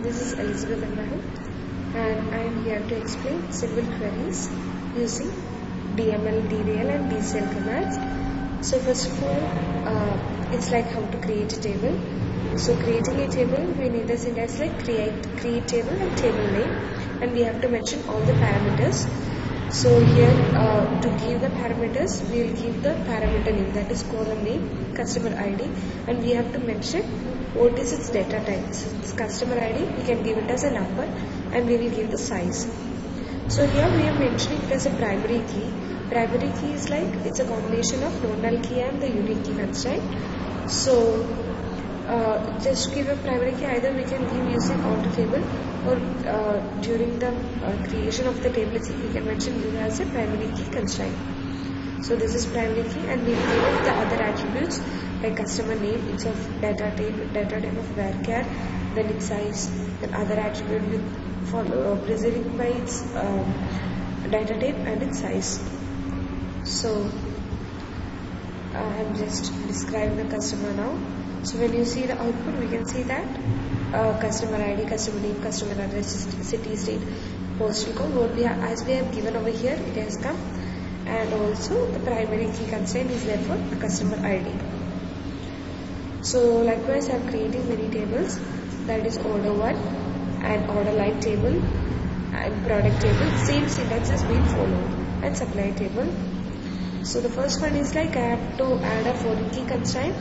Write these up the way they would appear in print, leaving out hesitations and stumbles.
This is Elizabeth Abraham, and I am here to explain simple queries using DML, DDL and DCL commands. So first of all, it's like how to create a table. So creating a table, we need the syntax like create table and table name, and we have to mention all the parameters. So here to give the parameters, we will give the parameter name, that is column name, customer ID, and we have to mention what is its data type. So it's customer ID, we can give it as a number, and we will give the size. So here we are mentioning it as a primary key. Primary key is like it's a combination of non-null key and the unique key constraint. So just to give a primary key, either we can give using auto table, or during the creation of the table itself, we can mention it as a primary key constraint. So this is primary key, and we will give it the other attributes like customer name, it's of data type of varchar, then its size, then other attribute with preceding by its data type and its size. So I am just describing the customer now. So when you see the output, we can see that customer ID, customer name, customer address, city, state, postal code, what we have, as we have given over here, it has come, and also the primary key constraint is there for the customer ID. So likewise, I am creating many tables, that is order 1 and order line table and product table. Same syntax has been followed, and supply table. So the first one is like I have to add a foreign key constraint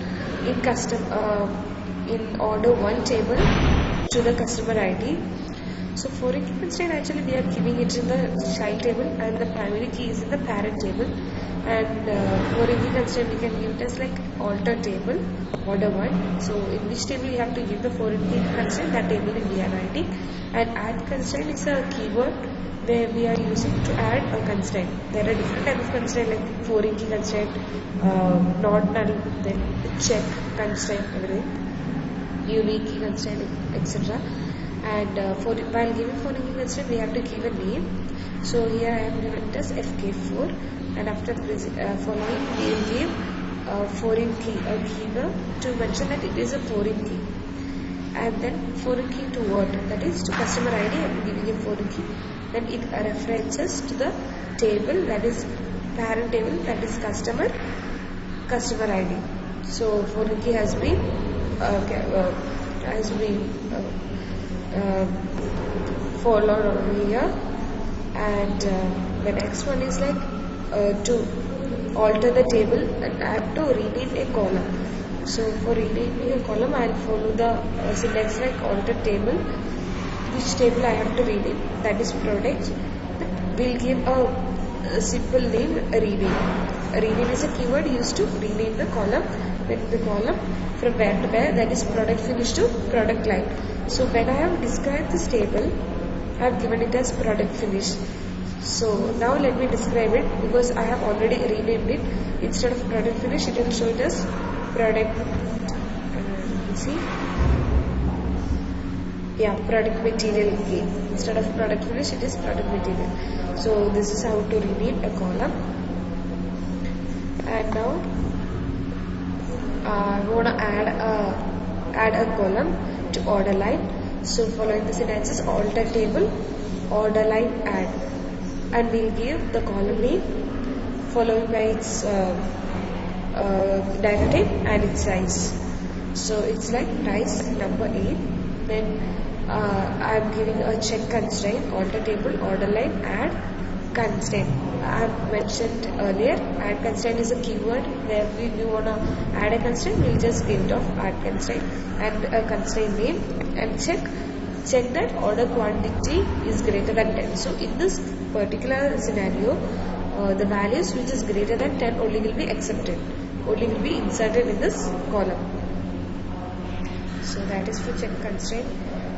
in order 1 table to the customer ID. So foreign key constraint, actually we are giving it in the child table, and the primary key is in the parent table. And foreign key constraint we can give it as like alter table order 1. So in which table you have to give the foreign key constraint, that table we are writing. And add constraint is a keyword where we are using to add a constraint. There are different types of constraint like foreign key constraint, not null, then check constraint, everything, unique key constraint, etc. And while giving foreign key constraint, we have to give a name. So here I have given it as FK4, and after following we will give foreign key a keyword to mention that it is a foreign key. And then foreign key to what? That is to customer ID, I am giving a foreign key. Then it references to the table, that is parent table, that is customer ID. So foreign key has been followed over here. And the next one is like to alter the table, and I have to rename a column. So for renaming a column, I will follow the syntax like alter table. Which table I have to rename, that is product. We'll give a simple name, a rename. A rename is a keyword used to rename the column. Then the column from where to where, that is product finish to product line. So when I have described this table, I have given it as product finish. So now let me describe it, because I have already renamed it. Instead of product finish, it will show it as product. See. Yeah, product material key. Instead of product finish, it is product material. So this is how to rename a column. And now I want to add a column to order line. So following the syntax is alter table, order line add, and we'll give the column name following by its data type and its size. So it's like price number 8. Then I am giving a check constraint, alter table, order line, add constraint. I have mentioned earlier, add constraint is a keyword where we want to add a constraint, we will just give it of add constraint and a constraint name, and check that order quantity is greater than 10. So in this particular scenario, the values which is greater than 10 only will be accepted, only will be inserted in this column. So that is for check constraint.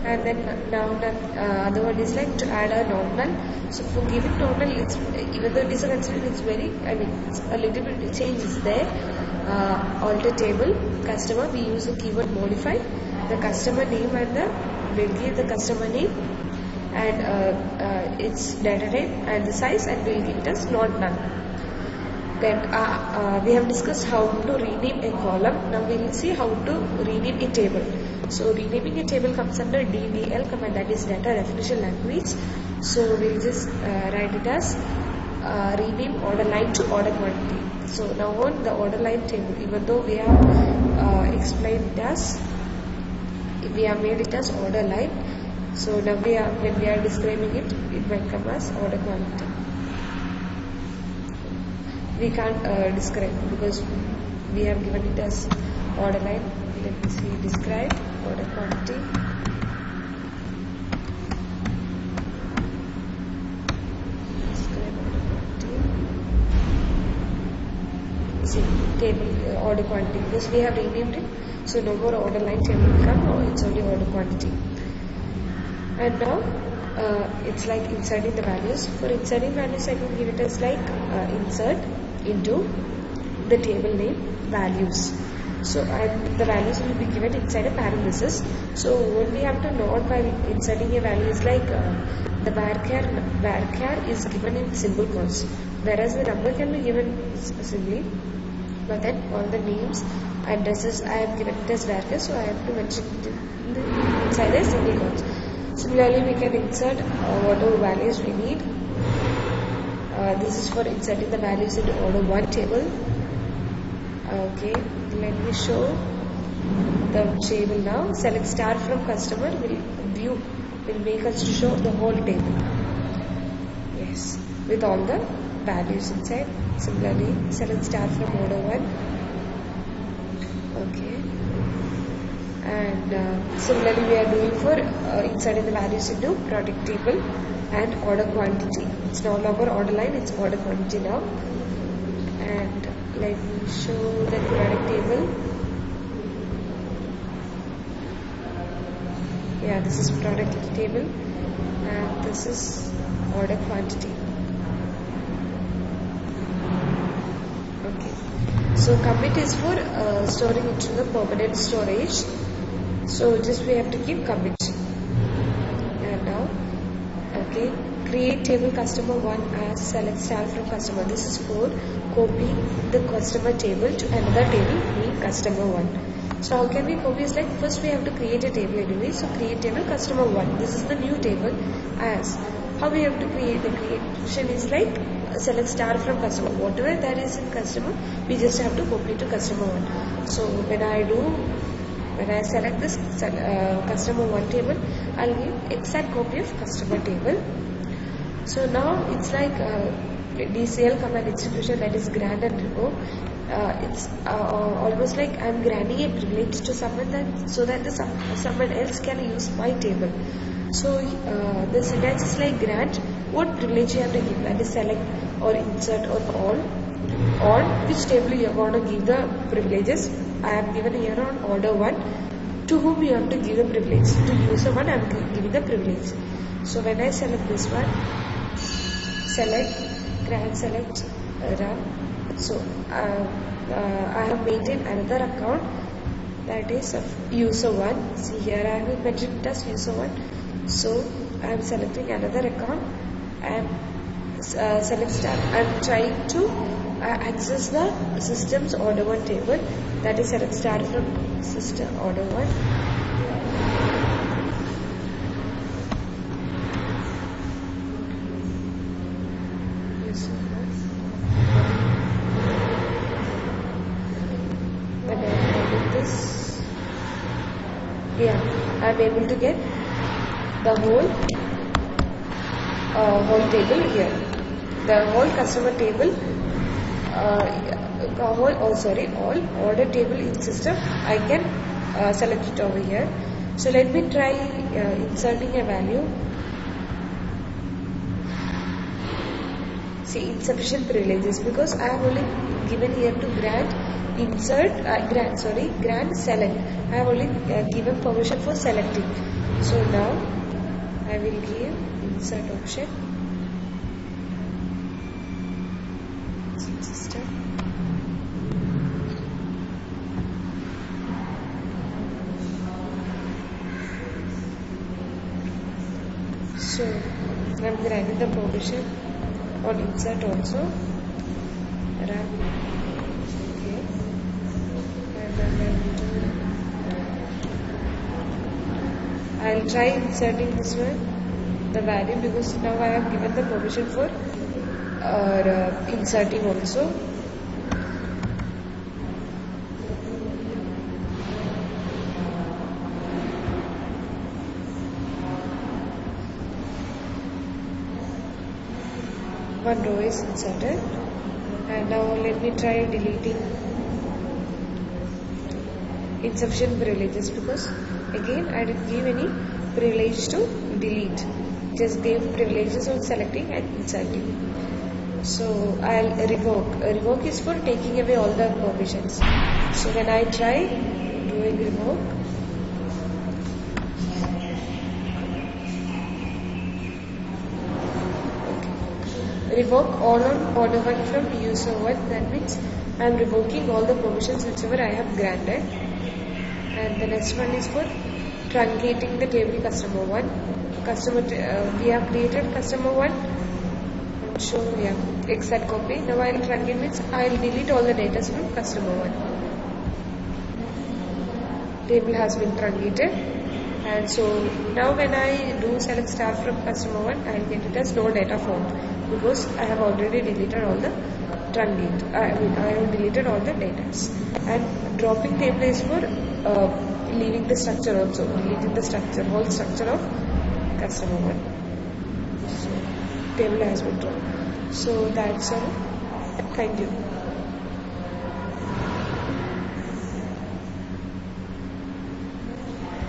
And then now the other one is like to add a non-null. So for giving non-null, even though it is a constraint, it's it's a little bit change is there. Alter table, customer, we use the keyword modify, the customer name, and we'll give the customer name and its data type and the size, and we'll give it as not null. Then we have discussed how to rename a column. Now we will see how to rename a table. So renaming a table comes under DDL command, that is data definition language. So we'll just write it as rename order line to order quantity. So now on the order line table, even though we have explained it as, we have made it as order line. So now when we are describing it, it might come as order quantity. We can't describe because we have given it as order line. Let me see, describe order quantity. Describe order quantity. See, table order quantity, because we have renamed it. So no more order line table will come, or it's only order quantity. And now it's like inserting the values. For inserting values, I can give it as like insert into the table name values. So the values will be given inside a parenthesis. So what we have to note while inserting a value is like the varchar is given in symbol quotes, whereas the number can be given simply. But then all the names, addresses, I have given it as varchar, so I have to mention it inside a single quotes. Similarly, we can insert whatever values we need. This is for inserting the values into order 1 table. Okay, let me show the table now. Select star from customer will make us to show the whole table. Yes, with all the values inside. Similarly, select star from order 1. Okay. And similarly we are doing for inserting the values into product table and order quantity. It's no longer order line, it's order quantity now. And let me show the product table. Yeah, this is product table and this is order quantity. Okay, so commit is for storing it to the permanent storage. So just we have to keep commit. And now, okay, create table customer 1 as select star from customer. This is for copy the customer table to another table, meaning customer 1. So how can we copy? Is like first we have to create a table anyway. So create table customer 1. This is the new table. As how we have to create the creation is like select star from customer. Whatever that is in customer, we just have to copy to customer 1. So when I select this customer 1 table, I'll give exact copy of customer table. So now it's like DCL command execution, that is grant and revoke. It's almost like I'm granting a privilege to someone so that someone else can use my table. So the syntax is like grant. What privilege you have to give? That is select or insert or all. On which table you are going to give the privileges. I am given here on order 1. To whom you have to give the privilege? To user 1 I am giving the privilege. So when I select this one, select, grant, select, run. So I have maintained another account, that is of user 1. See here I have mentioned it as user 1. So I am selecting another account and select star. I am trying to access the system's order 1 table, that is select star from system order 1. When I am doing this, yeah, I am able to get the whole table here, the whole customer table. All order table in system I can select it over here. So let me try inserting a value. See, insufficient privileges, because I have only given here to grant grant select. I have only given permission for selecting. So now I will give insert option. System. So I am granting the permission on insert also. Run. Okay. And then I will do I'll try inserting this one, the value, because now I have given the permission for inserting also. One row is inserted, and now let me try deleting insufficient privileges, because again I didn't give any privilege to delete, just gave privileges on selecting and inserting. So I'll revoke. Revoke is for taking away all the permissions. So when I try doing revoke, revoke all on order 1 from user 1, that means I am revoking all the permissions whichever I have granted. And the next one is for truncating the table customer 1. We have created customer 1 and show exact copy. Now I will truncate means I will delete all the data from customer 1. Table has been truncated. And so now when I do select start from customer 1, I will get it as no data found, because I have already deleted all the truncate. I have deleted all the data. And dropping table is for leaving the structure also, deleting the structure, whole structure of customer 1. So table has been dropped. So that's all. Thank you.